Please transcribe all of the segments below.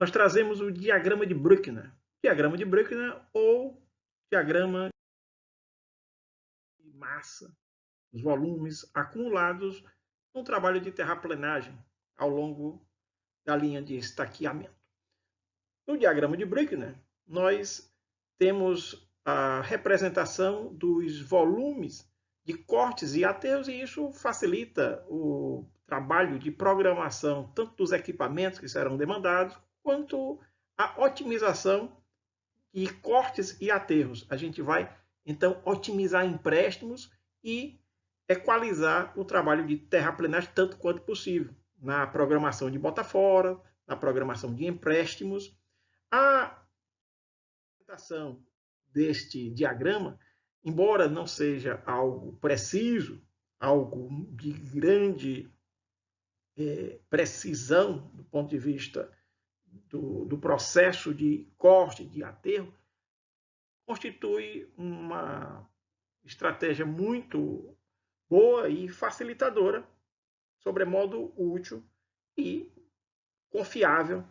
nós trazemos o diagrama de Bruckner. Diagrama de Bruckner ou diagrama de massa, os volumes acumulados no trabalho de terraplenagem ao longo da linha de estaqueamento. No diagrama de Bruckner, nós temos a representação dos volumes de cortes e aterros, e isso facilita o trabalho de programação tanto dos equipamentos que serão demandados, quanto a otimização de cortes e aterros. A gente vai, então, otimizar empréstimos e equalizar o trabalho de terraplenagem tanto quanto possível, na programação de bota fora, na programação de empréstimos. A apresentação deste diagrama, embora não seja algo preciso, algo de grande precisão do ponto de vista do processo de corte, de aterro, constitui uma estratégia muito boa e facilitadora, sobremodo útil e confiável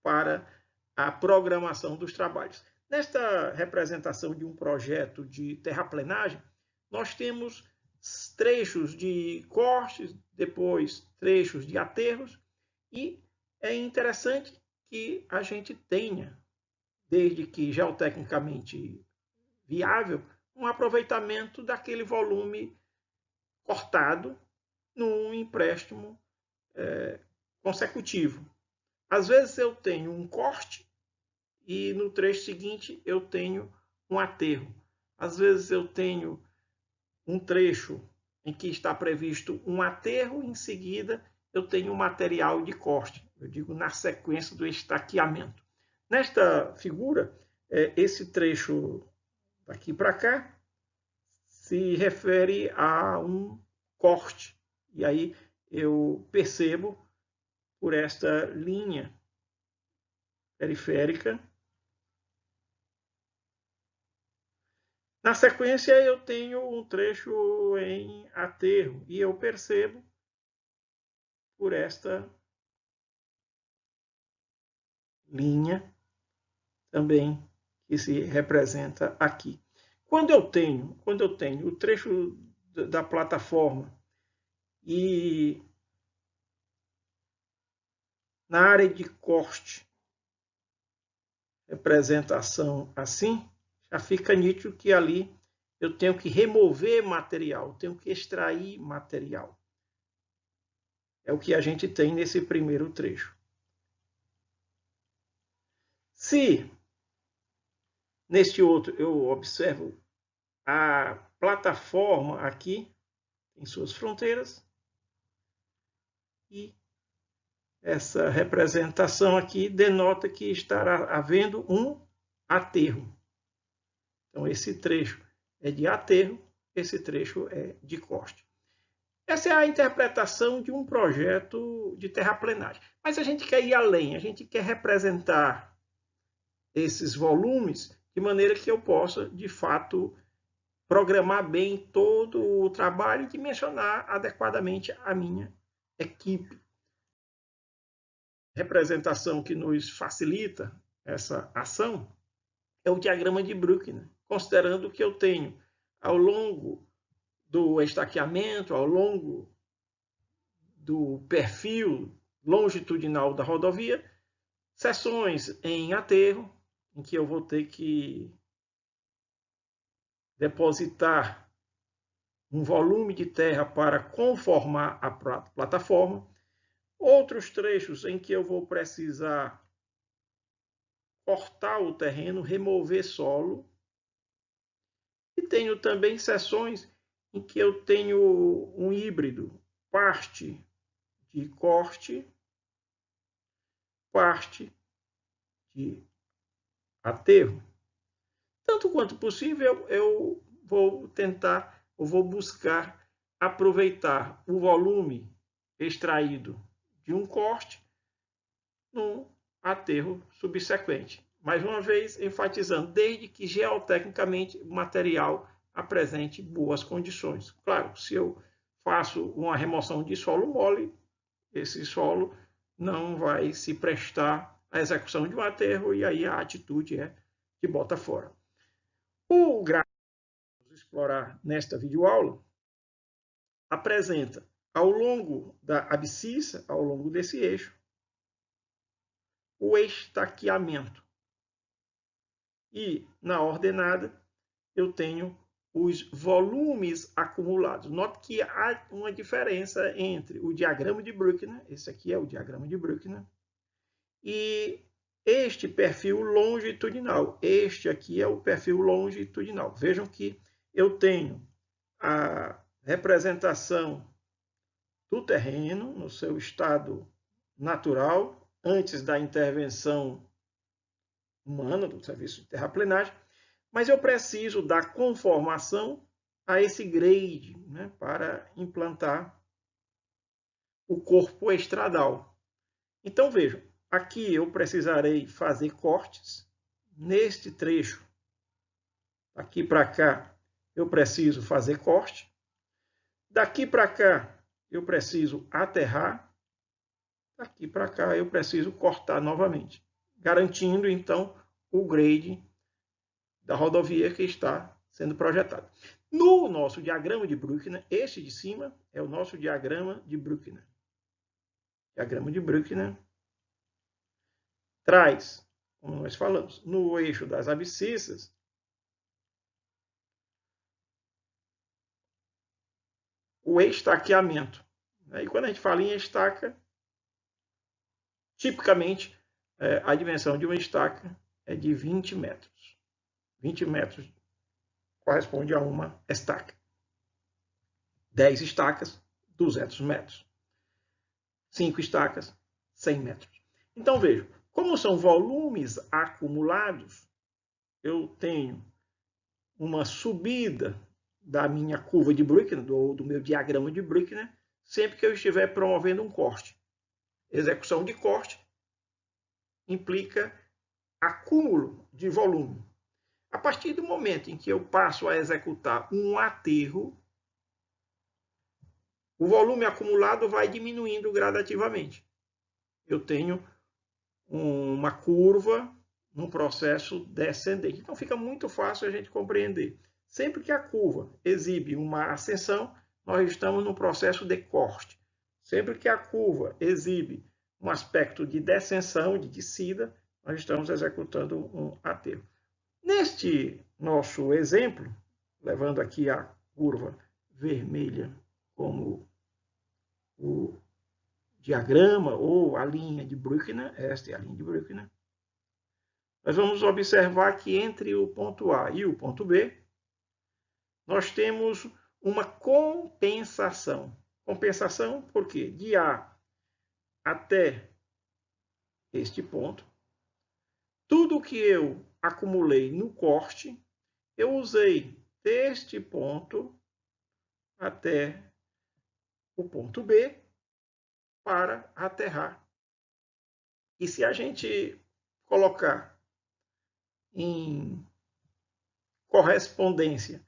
para a programação dos trabalhos. Nesta representação de um projeto de terraplenagem, nós temos trechos de cortes, depois trechos de aterros, e é interessante que a gente tenha, desde que geotecnicamente viável, um aproveitamento daquele volume cortado num empréstimo consecutivo. Às vezes eu tenho um corte e no trecho seguinte eu tenho um aterro. Às vezes eu tenho um trecho em que está previsto um aterro, em seguida eu tenho um material de corte, eu digo na sequência do estaqueamento. Nesta figura, esse trecho daqui para cá se refere a um corte. E aí eu percebo por esta linha periférica. Na sequência, eu tenho um trecho em aterro e eu percebo por esta linha também que se representa aqui. Quando eu tenho o trecho da plataforma e na área de corte, representação assim, já fica nítido que ali eu tenho que remover material, tenho que extrair material. É o que a gente tem nesse primeiro trecho. Se neste outro eu observo a plataforma aqui em suas fronteiras e essa representação aqui denota que estará havendo um aterro. Então, esse trecho é de aterro, esse trecho é de corte. Essa é a interpretação de um projeto de terraplenagem. Mas a gente quer ir além, a gente quer representar esses volumes de maneira que eu possa, de fato, programar bem todo o trabalho e dimensionar adequadamente a minha equipe. Representação que nos facilita essa ação é o diagrama de Bruckner, considerando que eu tenho, ao longo do estaqueamento, ao longo do perfil longitudinal da rodovia, seções em aterro, em que eu vou ter que depositar um volume de terra para conformar a plataforma, outros trechos em que eu vou precisar cortar o terreno, remover solo, e tenho também seções em que eu tenho um híbrido, parte de corte, parte de aterro. Tanto quanto possível, eu vou tentar, eu vou buscar aproveitar o volume extraído de um corte num aterro subsequente. Mais uma vez, enfatizando, desde que geotecnicamente o material apresente boas condições. Claro, se eu faço uma remoção de solo mole, esse solo não vai se prestar a execução de um aterro e aí a atitude é de bota fora. O gráfico que vamos explorar nesta videoaula apresenta ao longo da abscissa, ao longo desse eixo, o estaqueamento. E na ordenada eu tenho os volumes acumulados. Note que há uma diferença entre o diagrama de Bruckner, esse aqui é o diagrama de Bruckner, e este perfil longitudinal. Este aqui é o perfil longitudinal. Vejam que eu tenho a representação do terreno no seu estado natural, antes da intervenção humana, do serviço de terraplenagem, mas eu preciso dar conformação a esse grade, né, para implantar o corpo estradal. Então, vejam, aqui eu precisarei fazer cortes neste trecho. Daqui para cá eu preciso fazer corte. Daqui para cá eu preciso aterrar. Daqui para cá eu preciso cortar novamente, garantindo então o grade da rodovia que está sendo projetada. No nosso diagrama de Bruckner, este de cima é o nosso diagrama de Bruckner. O diagrama de Bruckner traz, como nós falamos, no eixo das abscissas, o estaqueamento. E quando a gente fala em estaca, tipicamente a dimensão de uma estaca é de 20 metros. 20 metros corresponde a uma estaca. 10 estacas, 200 metros. 5 estacas, 100 metros. Então, vejam, como são volumes acumulados, eu tenho uma subida da minha curva de Bruckner, ou do meu diagrama de Bruckner, sempre que eu estiver promovendo um corte. Execução de corte implica acúmulo de volume. A partir do momento em que eu passo a executar um aterro, o volume acumulado vai diminuindo gradativamente. Eu tenho uma curva num processo descendente. Então fica muito fácil a gente compreender. Sempre que a curva exibe uma ascensão, nós estamos num processo de corte. Sempre que a curva exibe um aspecto de descensão, de descida, nós estamos executando um aterro. Neste nosso exemplo, levando aqui a curva vermelha como o diagrama ou a linha de Bruckner, esta é a linha de Bruckner, nós vamos observar que entre o ponto A e o ponto B, nós temos uma compensação. Compensação por quê? De A até este ponto, tudo que eu acumulei no corte, eu usei deste ponto até o ponto B para aterrar. E se a gente colocar em correspondência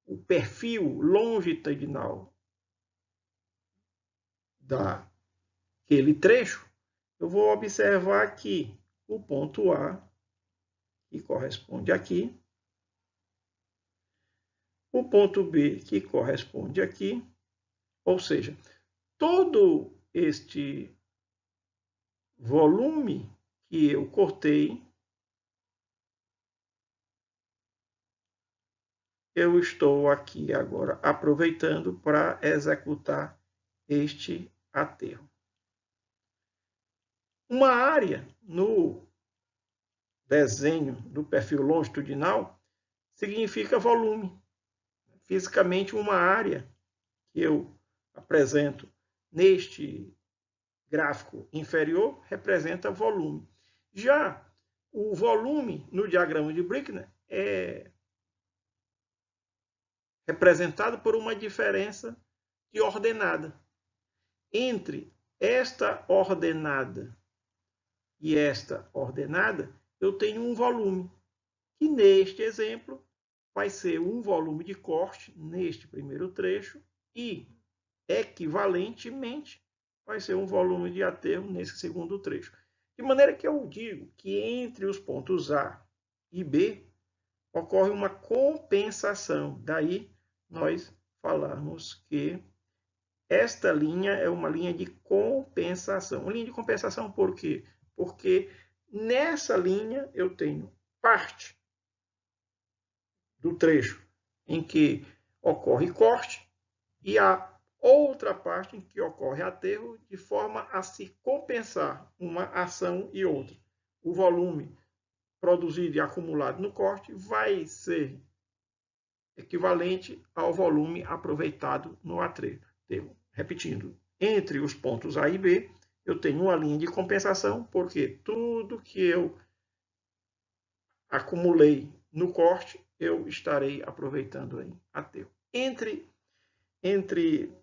o perfil longitudinal daquele trecho, eu vou observar que o ponto A, que corresponde aqui, o ponto B, que corresponde aqui, ou seja, todo este volume que eu cortei, eu estou aqui agora aproveitando para executar este aterro. Uma área no desenho do perfil longitudinal significa volume. Fisicamente, uma área que eu apresento neste gráfico inferior representa volume. Já o volume no diagrama de Bruckner é representado por uma diferença de ordenada. Entre esta ordenada e esta ordenada, eu tenho um volume, que neste exemplo vai ser um volume de corte neste primeiro trecho e, equivalentemente, vai ser um volume de aterro nesse segundo trecho. De maneira que eu digo que entre os pontos A e B ocorre uma compensação. Daí nós falamos que esta linha é uma linha de compensação. Uma linha de compensação por quê? Porque nessa linha eu tenho parte do trecho em que ocorre corte e a outra parte em que ocorre aterro, de forma a se compensar uma ação e outra. O volume produzido e acumulado no corte vai ser equivalente ao volume aproveitado no aterro. Repetindo, entre os pontos A e B, eu tenho uma linha de compensação, porque tudo que eu acumulei no corte, eu estarei aproveitando em aterro. Entre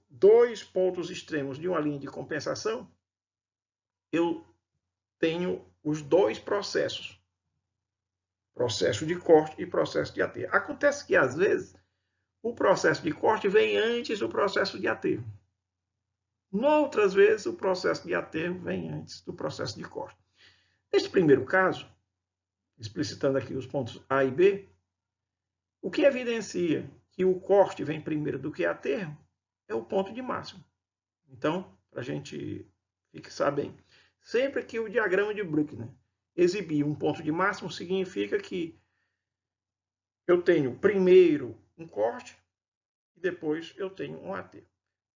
dois pontos extremos de uma linha de compensação, eu tenho os dois processos, processo de corte e processo de aterro. Acontece que, às vezes, o processo de corte vem antes do processo de aterro. Noutras vezes, o processo de aterro vem antes do processo de corte. Neste primeiro caso, explicitando aqui os pontos A e B, o que evidencia que o corte vem primeiro do que aterro é o ponto de máximo. Então, para a gente fixar bem, sempre que o diagrama de Bruckner exibir um ponto de máximo, significa que eu tenho primeiro um corte e depois eu tenho um aterro.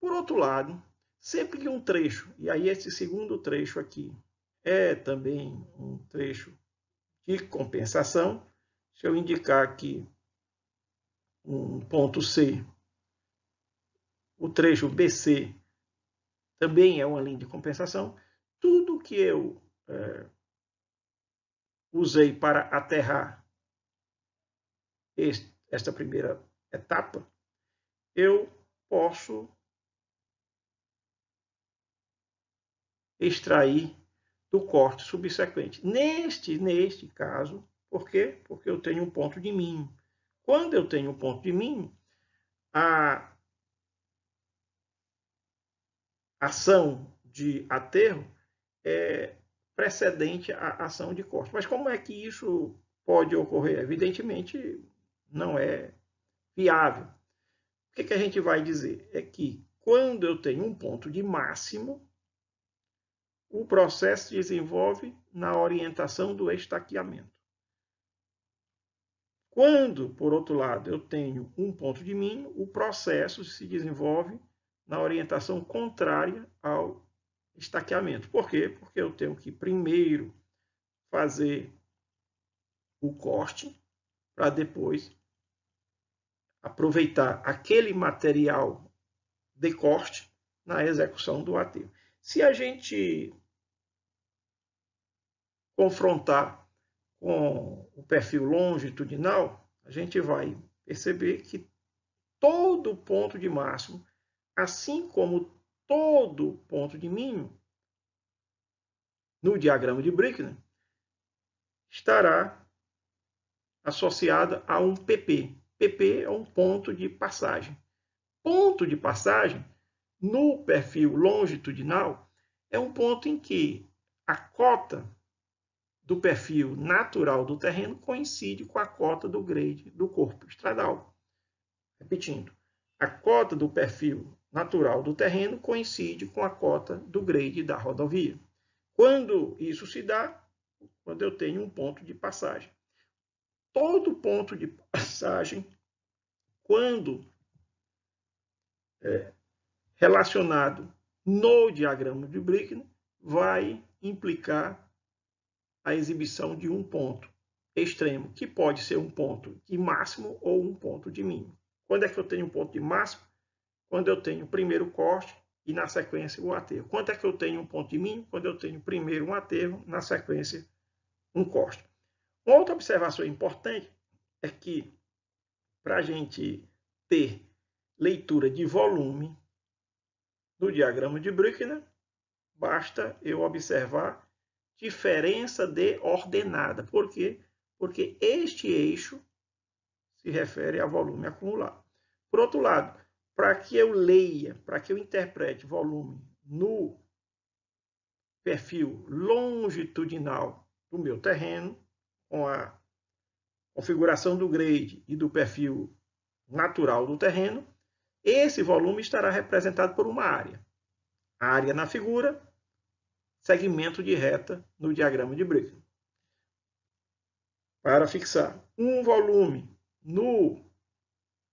Por outro lado, sempre que um trecho, e aí esse segundo trecho aqui é também um trecho de compensação, se eu indicar aqui um ponto C, o trecho BC também é uma linha de compensação, tudo que eu usei para aterrar esta primeira etapa, eu posso extrair do corte subsequente. Neste caso, por quê? Porque eu tenho um ponto de mínimo. Quando eu tenho um ponto de mínimo, a ação de aterro é precedente à ação de corte. Mas como é que isso pode ocorrer? Evidentemente, não é viável. O que a gente vai dizer? É que quando eu tenho um ponto de máximo, o processo se desenvolve na orientação do estaqueamento. Quando, por outro lado, eu tenho um ponto de mínimo, o processo se desenvolve na orientação contrária ao estaqueamento. Por quê? Porque eu tenho que primeiro fazer o corte para depois aproveitar aquele material de corte na execução do aterro. Se a gente confrontar com o perfil longitudinal, a gente vai perceber que todo ponto de máximo, assim como todo ponto de mínimo, no diagrama de Bruckner, estará associada a um PP. PP é um ponto de passagem. Ponto de passagem, no perfil longitudinal, é um ponto em que a cota do perfil natural do terreno coincide com a cota do grade do corpo estradal. Repetindo, a cota do perfil natural do terreno coincide com a cota do grade da rodovia. Quando isso se dá, quando eu tenho um ponto de passagem. Todo ponto de passagem, quando relacionado no diagrama de Bruckner, vai implicar a exibição de um ponto extremo, que pode ser um ponto de máximo ou um ponto de mínimo. Quando é que eu tenho um ponto de máximo? Quando eu tenho primeiro o corte e, na sequência, o aterro. Quando é que eu tenho um ponto de mínimo? Quando eu tenho primeiro um aterro, na sequência, um corte. Uma outra observação importante é que, para a gente ter leitura de volume do diagrama de Bruckner, basta eu observar diferença de ordenada. Por quê? Porque este eixo se refere a volume acumulado. Por outro lado, para que eu leia, para que eu interprete volume no perfil longitudinal do meu terreno, com a configuração do grade e do perfil natural do terreno, esse volume estará representado por uma área. A área na figura, segmento de reta no diagrama de Brickman. Para fixar um volume no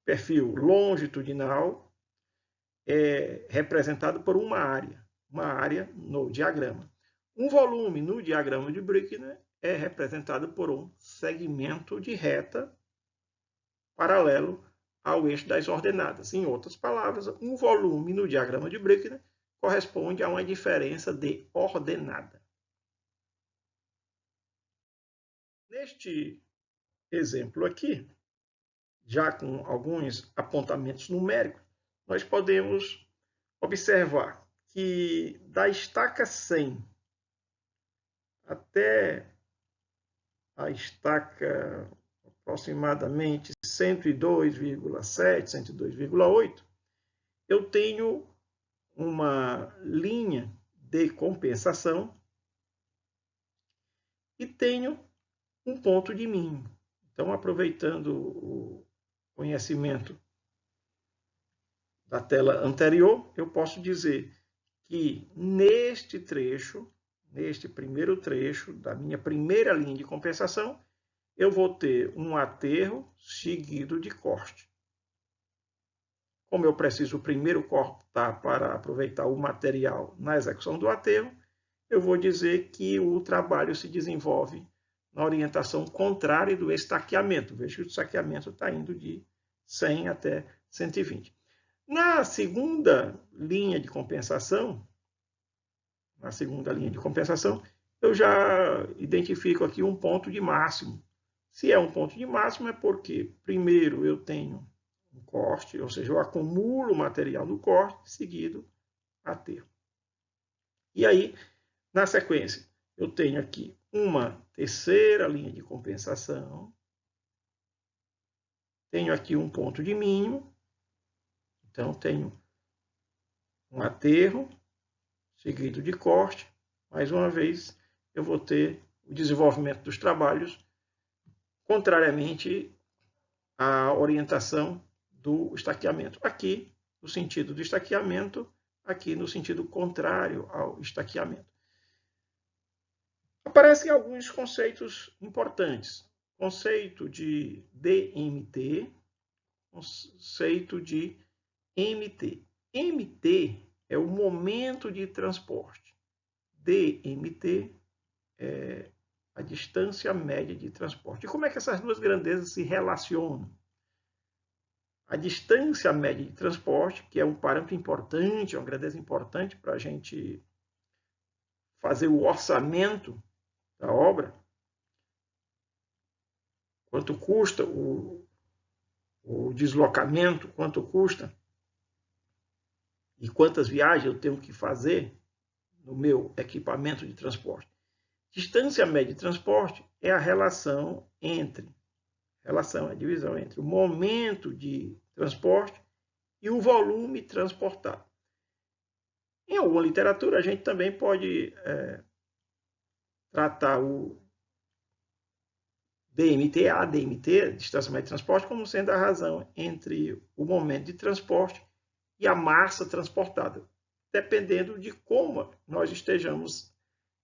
perfil longitudinal, é representado por uma área no diagrama. Um volume no diagrama de Brickman é representado por um segmento de reta paralelo ao eixo das ordenadas. Em outras palavras, um volume no diagrama de Brickman corresponde a uma diferença de ordenada. Neste exemplo aqui, já com alguns apontamentos numéricos, nós podemos observar que da estaca 100 até a estaca aproximadamente 102,7, 102,8, eu tenho uma linha de compensação e tenho um ponto de mínimo. Então, aproveitando o conhecimento da tela anterior, eu posso dizer que neste trecho, neste primeiro trecho da minha primeira linha de compensação, eu vou ter um aterro seguido de corte. Como eu preciso primeiro cortar para aproveitar o material na execução do aterro, eu vou dizer que o trabalho se desenvolve na orientação contrária do estaqueamento. Veja que o estaqueamento está indo de 100 até 120. Na segunda linha de compensação, eu já identifico aqui um ponto de máximo. Se é um ponto de máximo, é porque primeiro eu tenho um corte, ou seja, eu acumulo o material do corte, seguido aterro. E aí, na sequência, eu tenho aqui uma terceira linha de compensação, tenho aqui um ponto de mínimo, então tenho um aterro, seguido de corte. Mais uma vez, eu vou ter o desenvolvimento dos trabalhos contrariamente à orientação do estaqueamento. Aqui, no sentido do estaqueamento, aqui no sentido contrário ao estaqueamento. Aparecem alguns conceitos importantes. Conceito de DMT, conceito de MT. MT é o momento de transporte. DMT é a distância média de transporte. E como é que essas duas grandezas se relacionam? A distância média de transporte, que é um parâmetro importante, é uma grandeza importante para a gente fazer o orçamento da obra, quanto custa o deslocamento, quanto custa e quantas viagens eu tenho que fazer no meu equipamento de transporte. Distância média de transporte é a relação, a divisão entre o momento de transporte e o volume transportado. Em alguma literatura, a gente também pode tratar o DMT, a DMT, distância média de transporte, como sendo a razão entre o momento de transporte e a massa transportada, dependendo de como nós estejamos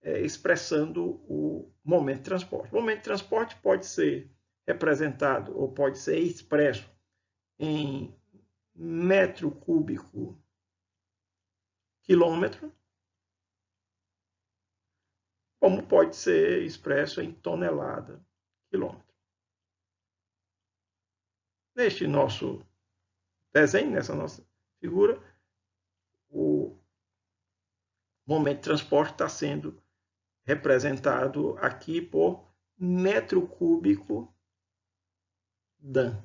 expressando o momento de transporte. O momento de transporte pode ser representado ou pode ser expresso em metro cúbico quilômetro, como pode ser expresso em tonelada quilômetro. Neste nosso desenho, nessa nossa figura, o momento de transporte está sendo representado aqui por metro cúbico Dan,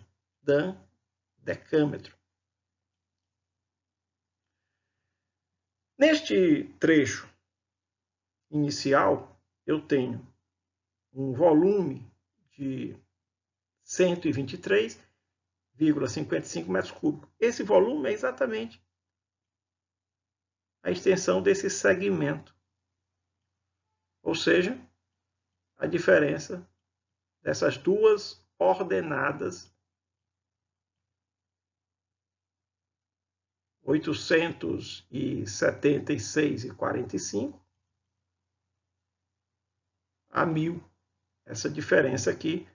decâmetro. Neste trecho inicial, eu tenho um volume de 123,55 metros cúbicos. Esse volume é exatamente a extensão desse segmento ou seja, a diferença dessas duas ordenadas 876,45 a 1.000. Essa diferença aqui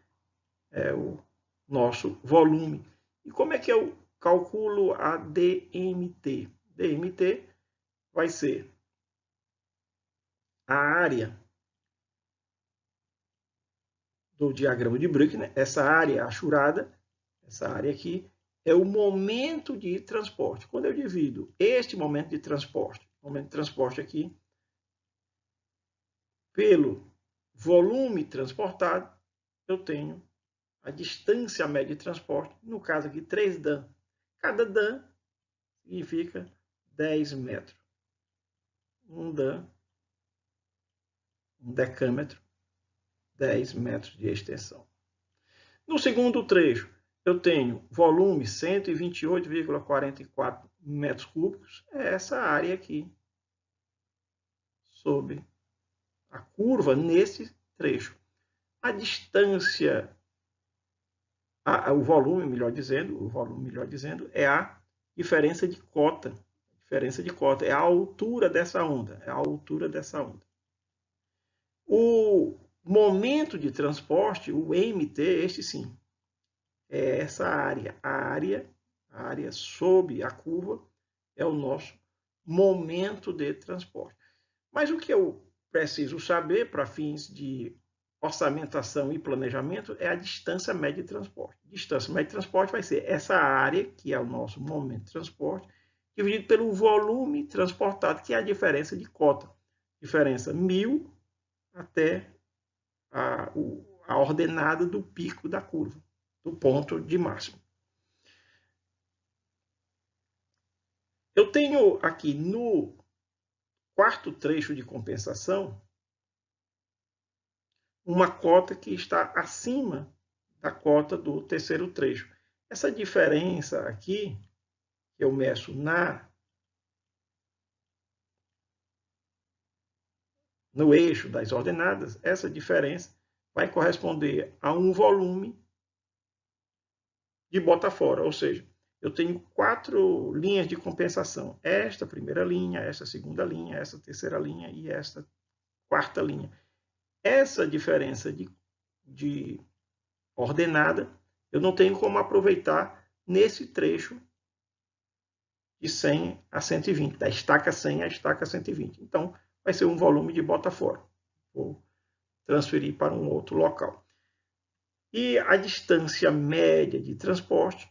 é o nosso volume. E como é que eu calculo a DMT? DMT vai ser a área do diagrama de Brooke, né? Essa área achurada, essa área aqui, é o momento de transporte. Quando eu divido este momento de transporte aqui, pelo volume transportado, eu tenho a distância média de transporte, no caso aqui 3 Dan. Cada Dan significa 10 metros. Um Dan, um decâmetro, 10 metros de extensão. No segundo trecho, eu tenho volume 128,44 metros cúbicos. É essa área aqui, sob a curva, nesse trecho. A distância, o volume, melhor dizendo, é a diferença de cota. É a altura dessa onda. O momento de transporte, o MT, este sim, é essa área. A área sob a curva é o nosso momento de transporte. Mas o que eu preciso saber para fins de orçamentação e planejamento é a distância média de transporte. Distância média de transporte vai ser essa área, que é o nosso momento de transporte, dividido pelo volume transportado, que é a diferença de cota. Diferença 1.000 até a ordenada do pico da curva, do ponto de máximo. Eu tenho aqui no quarto trecho de compensação uma cota que está acima da cota do terceiro trecho. Essa diferença aqui, que eu meço no eixo das ordenadas, essa diferença vai corresponder a um volume de bota fora, ou seja, eu tenho 4 linhas de compensação. Esta primeira linha, esta segunda linha, esta terceira linha e esta quarta linha. Essa diferença de ordenada, eu não tenho como aproveitar nesse trecho de 100 a 120, da estaca 100 à estaca 120. Então, vai ser um volume de bota fora. Vou transferir para um outro local. E a distância média de transporte,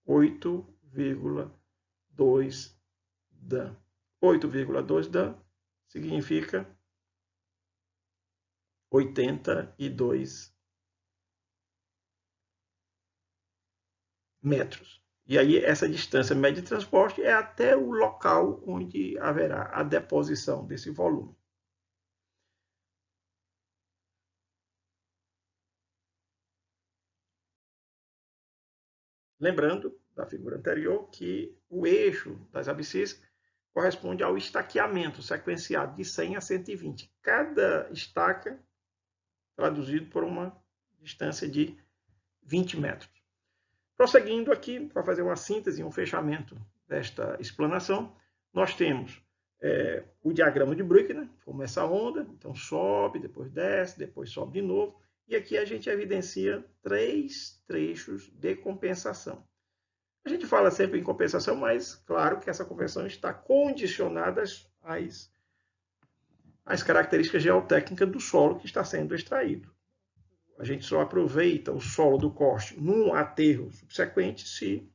8,2 Dan. 8,2 Dan significa 82 metros. E aí essa distância média de transporte é até o local onde haverá a deposição desse volume. Lembrando da figura anterior que o eixo das abscissas corresponde ao estaqueamento sequenciado de 100 a 120. Cada estaca traduzido por uma distância de 20 metros. Prosseguindo aqui, para fazer uma síntese e um fechamento desta explanação, nós temos o diagrama de Brooke, né? Como essa onda, então sobe, depois desce, depois sobe de novo. E aqui a gente evidencia 3 trechos de compensação. A gente fala sempre em compensação, mas claro que essa compensação está condicionada às características geotécnicas do solo que está sendo extraído. A gente só aproveita o solo do corte num aterro subsequente se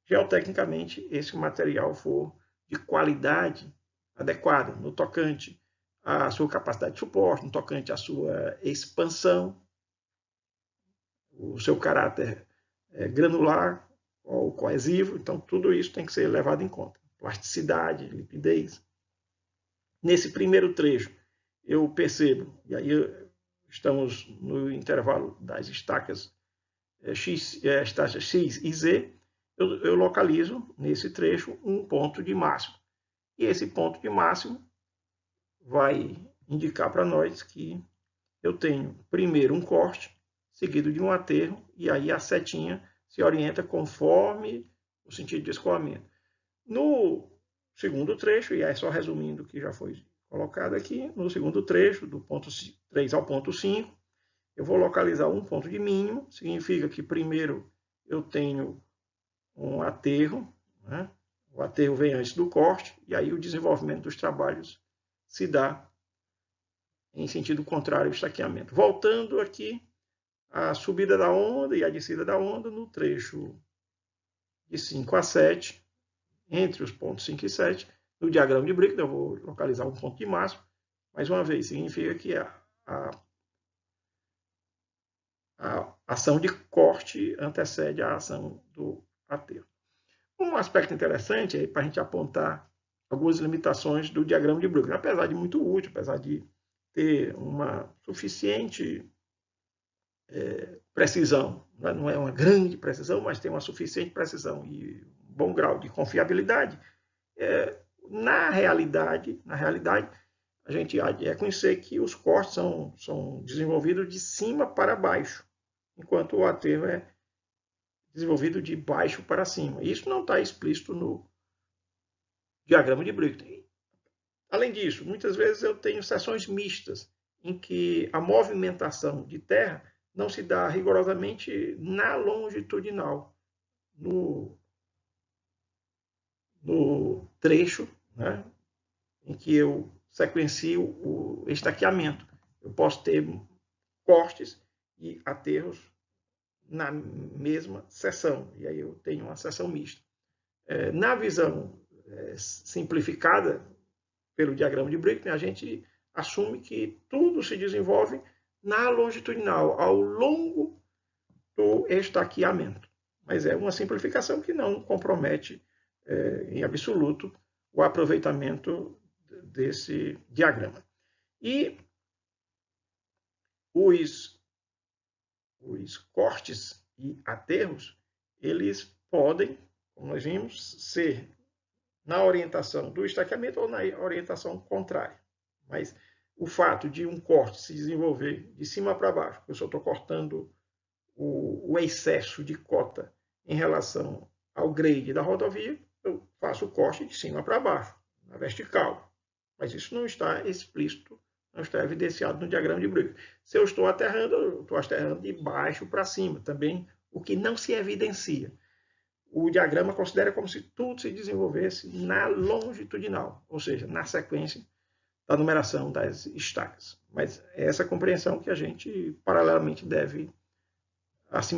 geotecnicamente esse material for de qualidade adequada no tocante à sua capacidade de suporte, no tocante à sua expansão, o seu caráter granular ou coesivo. Então, tudo isso tem que ser levado em conta. Plasticidade, liquidez. Nesse primeiro trecho, eu percebo, e aí estamos no intervalo das estacas X e Z, eu localizo nesse trecho um ponto de máximo. E esse ponto de máximo vai indicar para nós que eu tenho primeiro um corte, seguido de um aterro, e aí a setinha se orienta conforme o sentido de escoamento. No segundo trecho, e é só resumindo o que já foi colocado aqui, no segundo trecho, do ponto 3 ao ponto 5, eu vou localizar um ponto de mínimo, significa que primeiro eu tenho um aterro, né? O aterro vem antes do corte, e aí o desenvolvimento dos trabalhos se dá em sentido contrário ao estaqueamento. Voltando aqui, a subida da onda e a descida da onda no trecho de 5 a 7, entre os pontos 5 e 7, no diagrama de Brickner, eu vou localizar um ponto de máximo, mais uma vez, significa que a ação de corte antecede a ação do aterro. Um aspecto interessante é para a gente apontar algumas limitações do diagrama de Brickner, apesar de muito útil, apesar de ter uma suficiente precisão, não é uma grande precisão, mas tem uma suficiente precisão e um bom grau de confiabilidade, na realidade, a gente há de reconhecer que os cortes são desenvolvidos de cima para baixo, enquanto o aterro é desenvolvido de baixo para cima. Isso não está explícito no diagrama de Brickner. Além disso, muitas vezes eu tenho seções mistas, em que a movimentação de terra não se dá rigorosamente na longitudinal, no trecho, né, em que eu sequencio o estaqueamento. Eu posso ter cortes e aterros na mesma seção, e aí eu tenho uma seção mista. Na visão simplificada pelo diagrama de Brickner, a gente assume que tudo se desenvolve na longitudinal, ao longo do estaqueamento. Mas é uma simplificação que não compromete em absoluto o aproveitamento desse diagrama. E os cortes e aterros, eles podem, como nós vimos, ser na orientação do estaqueamento ou na orientação contrária. Mas o fato de um corte se desenvolver de cima para baixo, eu só estou cortando o excesso de cota em relação ao grade da rodovia, eu faço o corte de cima para baixo, na vertical. Mas isso não está explícito, não está evidenciado no diagrama de Brickner. Se eu estou aterrando, eu estou aterrando de baixo para cima também, o que não se evidencia. O diagrama considera como se tudo se desenvolvesse na longitudinal, ou seja, na sequência da numeração das estacas. Mas é essa compreensão que a gente, paralelamente, deve assim